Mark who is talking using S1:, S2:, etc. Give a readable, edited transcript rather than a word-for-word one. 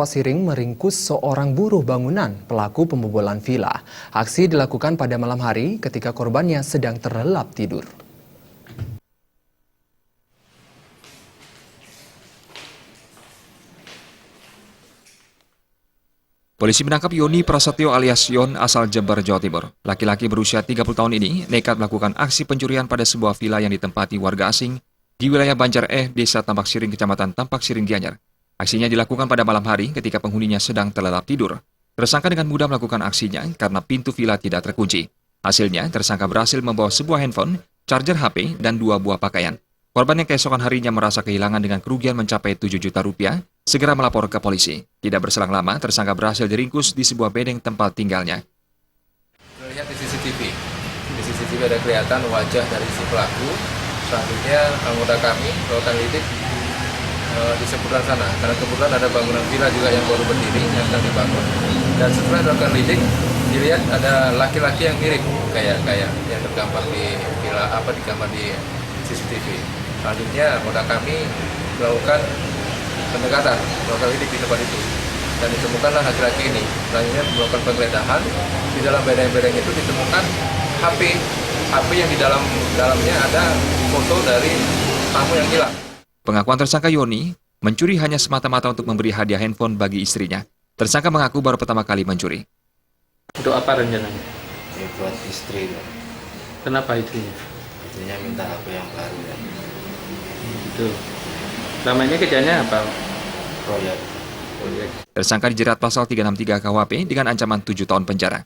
S1: Siring meringkus seorang buruh bangunan pelaku pembobolan villa. Aksi dilakukan pada malam hari ketika korbannya sedang terlelap tidur.
S2: Polisi menangkap Yoni Prasetyo alias Yon asal Jember, Jawa Timur. Laki-laki berusia 30 tahun ini nekat melakukan aksi pencurian pada sebuah villa yang ditempati warga asing di wilayah Banjar Desa Tampak Siring, Kecamatan Tampak Siring, Gianyar. Aksinya dilakukan pada malam hari ketika penghuninya sedang terlelap tidur. Tersangka dengan mudah melakukan aksinya karena pintu villa tidak terkunci. Hasilnya, tersangka berhasil membawa sebuah handphone, charger HP, dan 2 buah pakaian. Korban yang keesokan harinya merasa kehilangan dengan kerugian mencapai 7 juta rupiah, segera melapor ke polisi. Tidak berselang lama, tersangka berhasil diringkus di sebuah bedeng tempat tinggalnya.
S3: Lihat di CCTV. Di CCTV ada kelihatan wajah dari si pelaku. Selanjutnya anggota kami melakukan lidik di seputar sana. Karena kebetulan ada bangunan villa juga yang baru berdiri yang sedang dibangun. Dan setelah melakukan lidik, dilihat ada laki-laki yang mirip kayak yang tergambar di villa digambar di CCTV. Selanjutnya anggota kami melakukan pendekatan, melakukan lidik di tempat itu. Dan ditemukanlah laki-laki ini. Selanjutnya melakukan penggeledahan. Di dalam bedeng-bedeng itu ditemukan HP yang di dalamnya ada foto dari tamu yang hilang.
S2: Pengakuan tersangka Yoni mencuri hanya semata-mata untuk memberi hadiah handphone bagi istrinya. Tersangka mengaku baru pertama kali mencuri.
S4: Untuk apa rencananya?
S5: Ya, buat istri.
S4: Kenapa istrinya?
S5: Istrinya minta HP yang baru. Ya.
S4: Gitu. Selama ini kerjanya apa?
S5: Proyek.
S2: Tersangka dijerat pasal 363 KUHP dengan ancaman 7 tahun penjara.